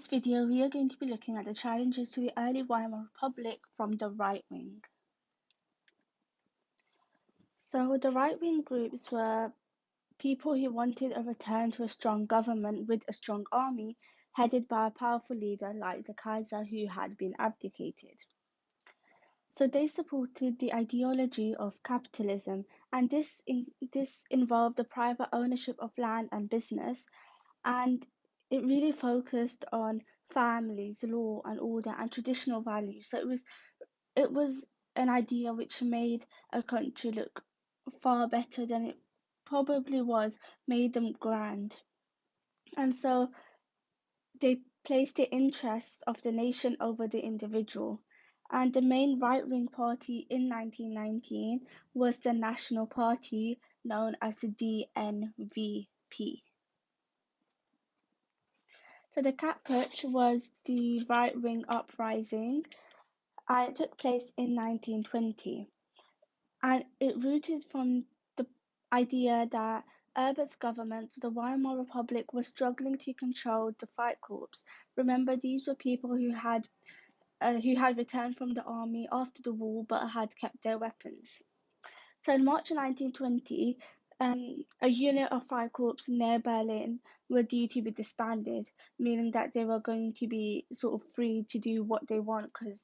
this video, we are going to be looking at the challenges to the early Weimar Republic from the right wing. So the right wing groups were people who wanted a return to a strong government with a strong army, headed by a powerful leader like the Kaiser who had been abdicated. So they supported the ideology of capitalism, and this involved the private ownership of land and business, and it really focused on families, law and order, and traditional values. So it was an idea which made a country look far better than it probably was, made them grand. And so they placed the interests of the nation over the individual. And the main right-wing party in 1919 was the National Party, known as the DNVP. So the Kapp Putsch was the right-wing uprising, and it took place in 1920. And it rooted from the idea that Herbert's government, the Weimar Republic, was struggling to control the fight corps. Remember, these were people who had returned from the army after the war but had kept their weapons. So in March 1920, a unit of Freikorps near Berlin were due to be disbanded, meaning that they were going to be sort of free to do what they want because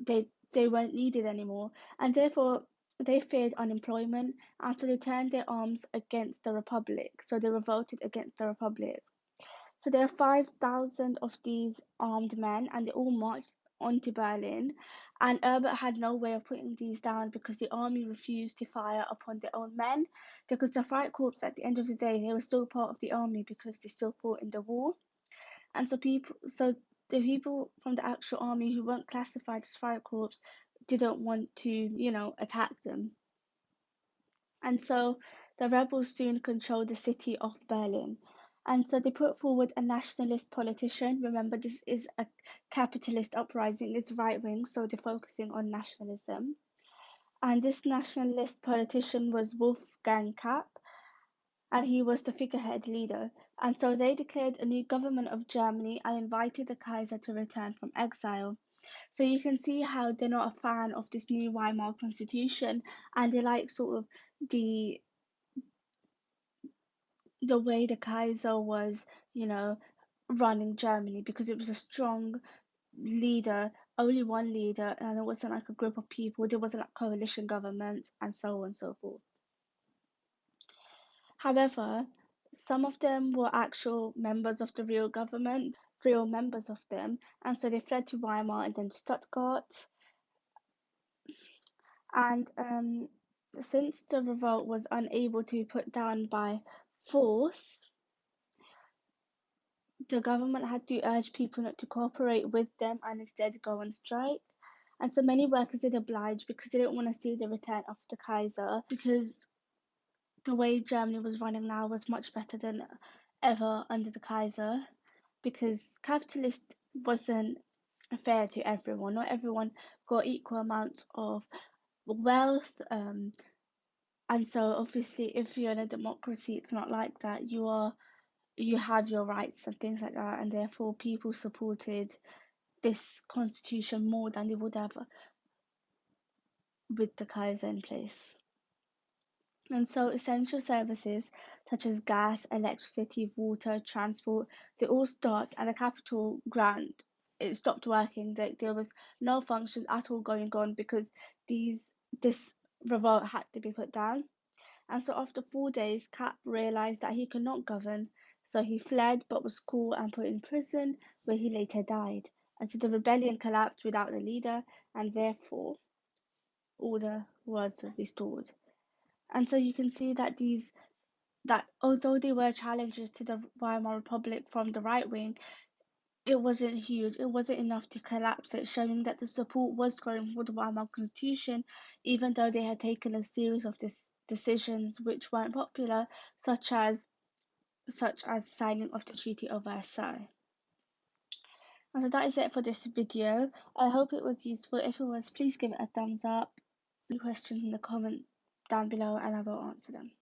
they weren't needed anymore, and therefore they feared unemployment, and so they turned their arms against the Republic. So they revolted against the Republic. So there are 5,000 of these armed men, and they all marched onto Berlin. And Herbert had no way of putting these down because the army refused to fire upon their own men. Because the Freikorps, at the end of the day, they were still part of the army because they still fought in the war. And so the people from the actual army who weren't classified as Freikorps didn't want to, attack them. And so the rebels soon controlled the city of Berlin. And so they put forward a nationalist politician. Remember, this is a capitalist uprising, it's right wing, so they're focusing on nationalism. And this nationalist politician was Wolfgang Kapp, and he was the figurehead leader. And so they declared a new government of Germany and invited the Kaiser to return from exile. So you can see how they're not a fan of this new Weimar constitution, and they like sort of the way the Kaiser was, running Germany, because it was a strong leader, only one leader, and it wasn't like a group of people, there wasn't like coalition governments and so on and so forth. However, some of them were actual members of the real government, real members of them, and so they fled to Weimar and then Stuttgart. And since the revolt was unable to be put down by force, the government had to urge people not to cooperate with them and instead go on strike. And so many workers did oblige because they didn't want to see the return of the Kaiser, because the way Germany was running now was much better than ever under the Kaiser, because capitalist wasn't fair to everyone. Not everyone got equal amounts of wealth. And so obviously if you're in a democracy, it's not like that. You have your rights and things like that, and therefore people supported this constitution more than they would have with the Kaiser in place. And so essential services such as gas, electricity, water, transport, they all stopped, and the capital ground, it stopped working. There was no function at all going on because this revolt had to be put down. And so after 4 days, Kapp realized that he could not govern, so he fled but was caught and put in prison, where he later died. And so the rebellion collapsed without a leader, and therefore order was restored. And so you can see that that although there were challenges to the Weimar Republic from the right wing, it wasn't huge. It wasn't enough to collapse it, showing that the support was growing for the Weimar Constitution, even though they had taken a series of decisions which weren't popular, such as signing of the Treaty of Versailles. And so that is it for this video. I hope it was useful. If it was, please give it a thumbs up. Any questions in the comment down below and I will answer them.